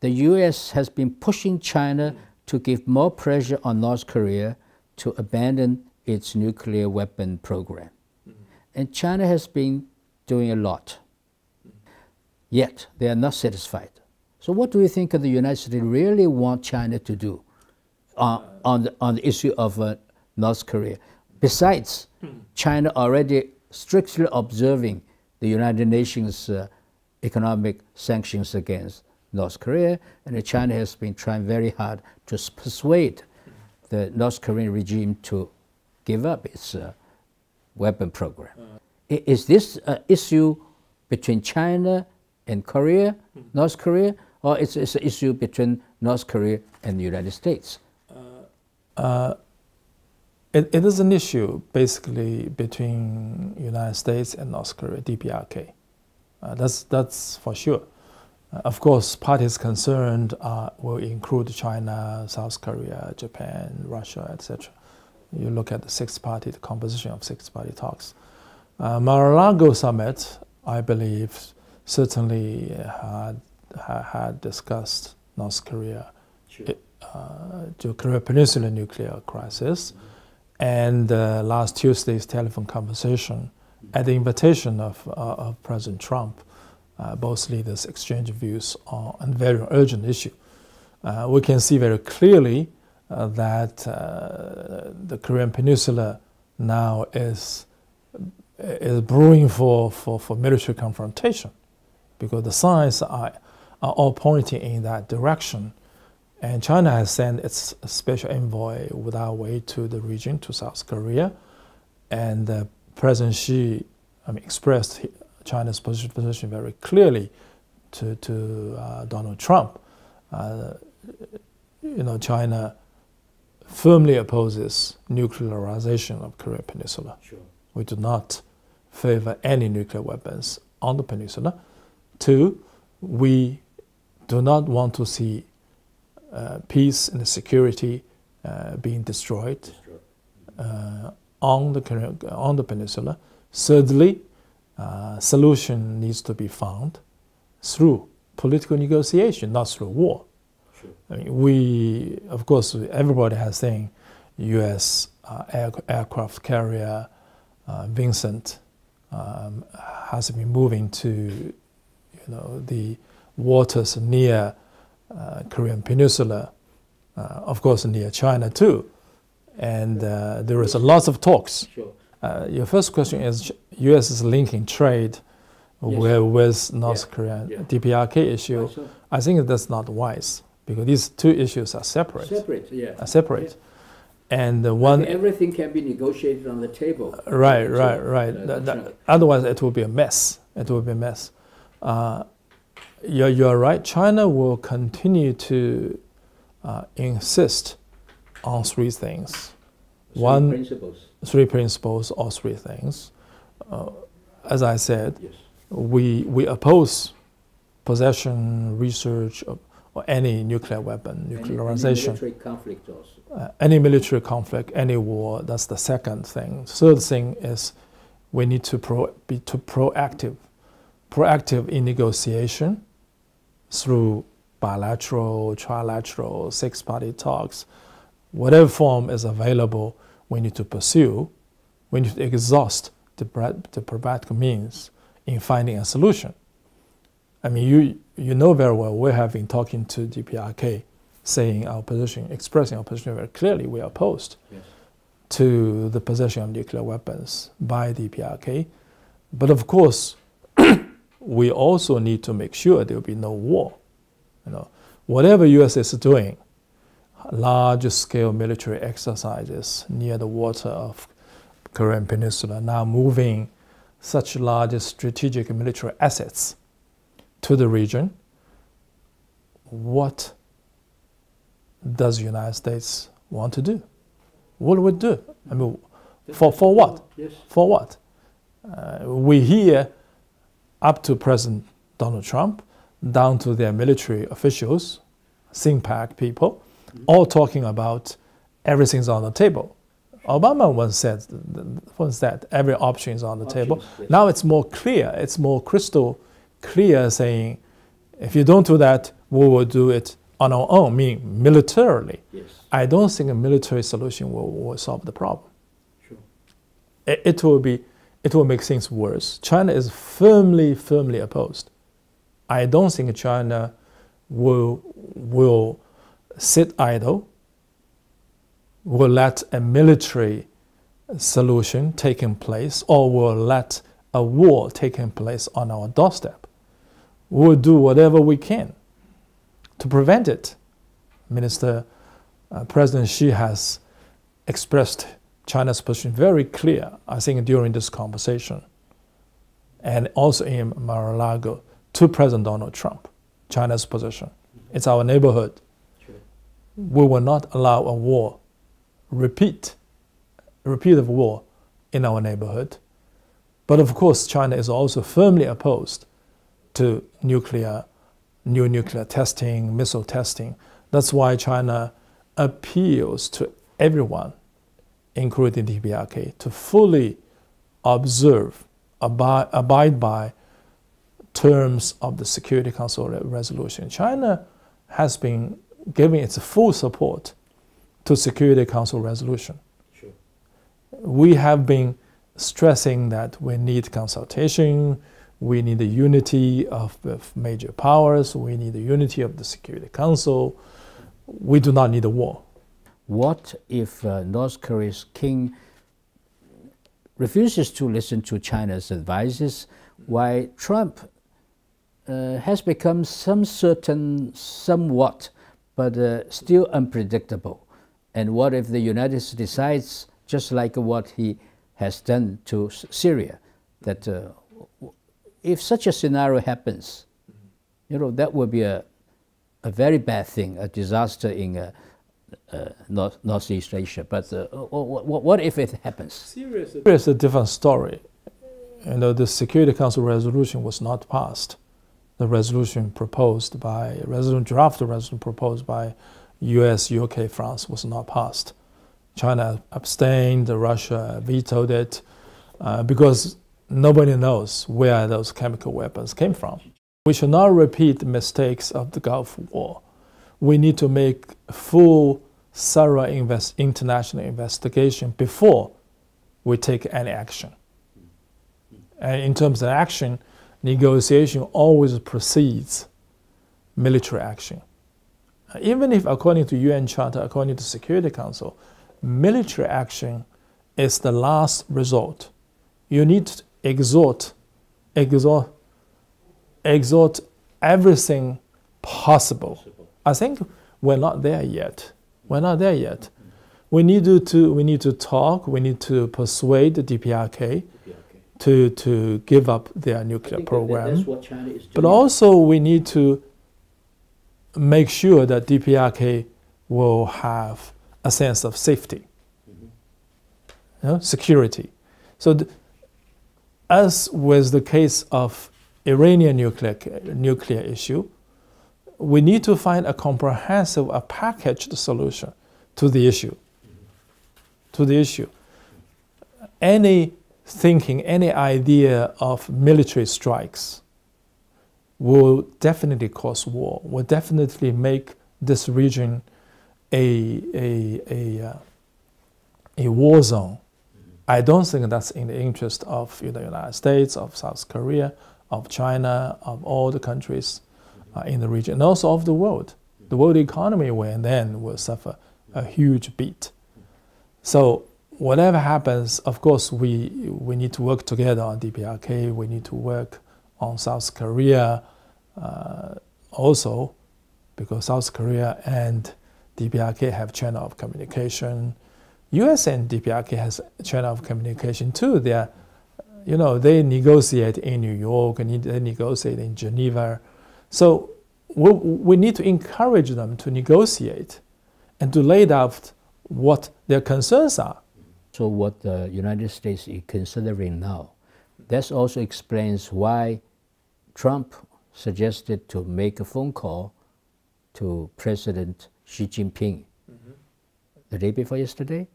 the U.S. has been pushing China to give more pressure on North Korea to abandon its nuclear weapon program. And China has been doing a lot. Yet, they are not satisfied. So what do you think the United States really want China to do on the issue of North Korea? Besides, China already strictly observing the United Nations economic sanctions against North Korea, and China has been trying very hard to persuade the North Korean regime to give up its weapon program. Is this an issue between China and Korea, North Korea, or it's an issue between North Korea and the United States? It is an issue basically between United States and North Korea, DPRK. That's for sure. Of course, parties concerned will include China, South Korea, Japan, Russia, etc. You look at the composition of six-party talks. Mar-a-Lago summit, I believe, certainly had discussed North Korea, the Korean Peninsula nuclear crisis, and last Tuesday's telephone conversation at the invitation of President Trump. Both leaders exchange views on a very urgent issue. We can see very clearly that the Korean Peninsula now is brewing for military confrontation, because the signs are all pointing in that direction. And China has sent its special envoy without way to the region, to South Korea, and President Xi expressed China's position very clearly to Donald Trump. China firmly opposes nuclearization of Korean Peninsula. Sure. We do not favor any nuclear weapons on the peninsula. Two, we do not want to see peace and security being destroyed on the peninsula. Thirdly, solution needs to be found through political negotiation, not through war. Sure. I mean, of course, everybody has seen U.S. aircraft carrier Vincent has been moving to, the waters near Korean Peninsula, of course, near China too, and there is a lot of talks. Sure. Your first question is U.S. is linking trade with North Korea DPRK issue. So. I think that's not wise, because these two issues are separate. Separate. And one everything can be negotiated on the table. Right. Otherwise, it will be a mess. You're right. China will continue to insist on three things. Three principles or three things. As I said, we oppose possession, research, or any nuclear weapon, nuclearization. Any military conflict also. Any military conflict, any war, that's the second thing. Third thing is we need to be proactive in negotiation through bilateral, trilateral, six-party talks. Whatever form is available, we need to pursue. We need to exhaust the pragmatic means in finding a solution. I mean, you know very well, we have been talking to DPRK, saying our position, expressing our position very clearly. We are opposed to the possession of nuclear weapons by DPRK. But of course, we also need to make sure there will be no war. Whatever U.S. is doing, large-scale military exercises near the water of Korean Peninsula, now moving such large strategic military assets to the region, what does the United States want to do? What would do? I mean, for what? Yes. For what? We hear up to President Donald Trump, down to their military officials, think people, all talking about everything's on the table. Obama once said every option is on the table. Yes. Now it's more clear, it's more crystal clear, saying if you don't do that, we will do it on our own, meaning militarily. Yes. I don't think a military solution will solve the problem. Sure. It will make things worse. China is firmly opposed. I don't think China will sit idle, will let a military solution taking place, or will let a war taking place on our doorstep. We'll do whatever we can to prevent it. President Xi has expressed China's position very clear, I think, during this conversation, and also in Mar-a-Lago to President Donald Trump, China's position. It's our neighborhood. Sure. We will not allow a war, repeat of war in our neighborhood. But of course, China is also firmly opposed to new nuclear testing, missile testing. That's why China appeals to everyone, including the DPRK, to fully observe, abide by terms of the Security Council resolution. China has been giving its full support to Security Council resolution. Sure. We have been stressing that we need consultation, we need the unity of the major powers, we need the unity of the Security Council. We do not need a war. What if North Korea's king refuses to listen to China's advices, while Trump has become somewhat, but still unpredictable? And what if the United States decides, just like what he has done to Syria, that if such a scenario happens, that would be a very bad thing, a disaster in Northeast Asia. But what if it happens? Syria is a different story. The Security Council resolution was not passed. The draft resolution proposed by US, UK, France was not passed. China abstained, Russia vetoed it, because nobody knows where those chemical weapons came from. We should not repeat the mistakes of the Gulf War. We need to make full, thorough international investigation before we take any action. And in terms of action, negotiation always precedes military action. Even if, according to UN Charter, according to Security Council, military action is the last resort. You need to exhort everything possible. I think we're not there yet. We're not there yet. We need to talk. We need to persuade the DPRK to give up their nuclear program. That's what China is doing. But also we need to make sure that DPRK will have a sense of safety, security. So as with the case of Iranian nuclear issue, we need to find a comprehensive, a packaged solution to the issue. Any thinking, any idea of military strikes will definitely cause war, will definitely make this region a war zone. I don't think that's in the interest of the United States, of South Korea, of China, of all the countries in the region, and also of the world. The world economy will suffer a huge beat. So whatever happens, of course, we need to work together on DPRK. We need to work on South Korea also, because South Korea and DPRK have channel of communication. US and DPRK has a channel of communication too. They negotiate in New York and they negotiate in Geneva. So we need to encourage them to negotiate and to lay out what their concerns are. So what the United States is considering now, that also explains why Trump suggested to make a phone call to President Xi Jinping the day before yesterday.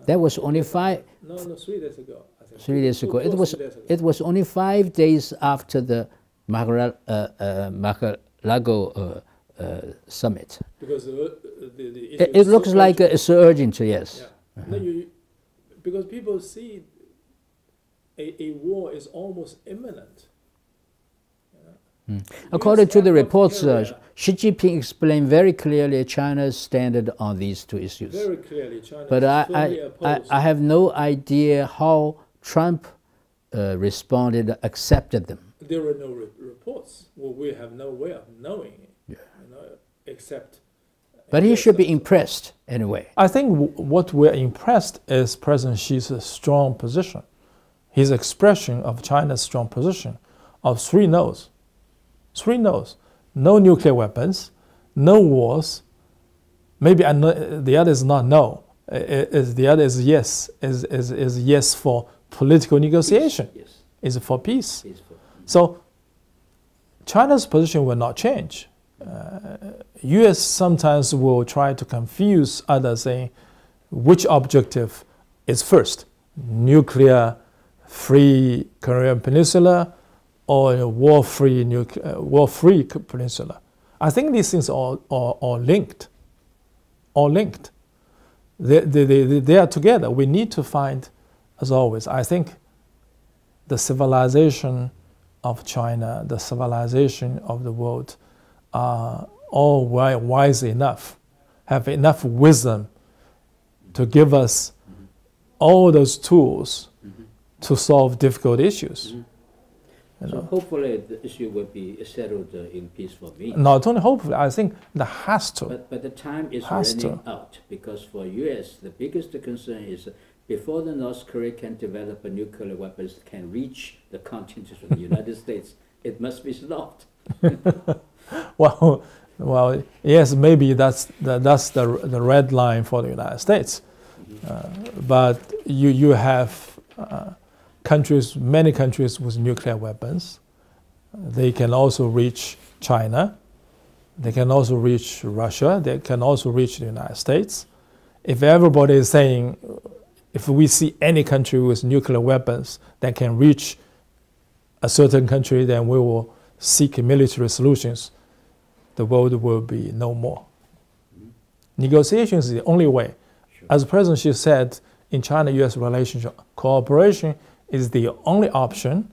That was only 3 days ago. 3 days ago. It was only 5 days after the Mar-a-Lago summit. Because the it looks like it's so urgent, yes. Yeah. No, because people see a war is almost imminent. According to the reports, Xi Jinping explained very clearly China's standard on these two issues. Very clearly, China but I have no idea how Trump responded, accepted them. There were no reports. Well, we have no way of knowing it, except. But he should be impressed anyway. I think what we're impressed is President Xi's strong position, his expression of China's strong position of 3 no's. 3 no's. No nuclear weapons, no wars. Maybe the other is not no. The other is yes. Is yes for political negotiation. Peace, yes. Is for peace. So China's position will not change. U.S. sometimes will try to confuse others, saying which objective is first: nuclear-free Korean Peninsula or a war-free peninsula. I think these things are linked. All linked. They are together. We need to find, as always, I think the civilization of China, the civilization of the world are all wise enough, have enough wisdom to give us all those tools to solve difficult issues. So hopefully the issue will be settled in peaceful means. Not only hopefully, I think that has to. But the time is running out, because for U.S. the biggest concern is before the North Korea can develop a nuclear weapons can reach the continent of the United States, it must be stopped. Well, yes, maybe that's the red line for the United States. But you have countries, many countries with nuclear weapons. They can also reach China. They can also reach Russia. They can also reach the United States. If everybody is saying, if we see any country with nuclear weapons that can reach a certain country, then we will seek military solutions. The world will be no more. Negotiations is the only way. Sure. As President Xi said, in China-U.S. relationship, cooperation is the only option.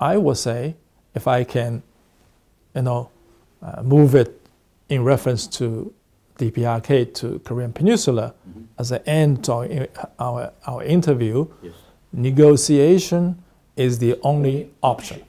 I would say, if I can, move it in reference to DPRK to Korean Peninsula as an end to our interview, yes. Negotiation is the only option.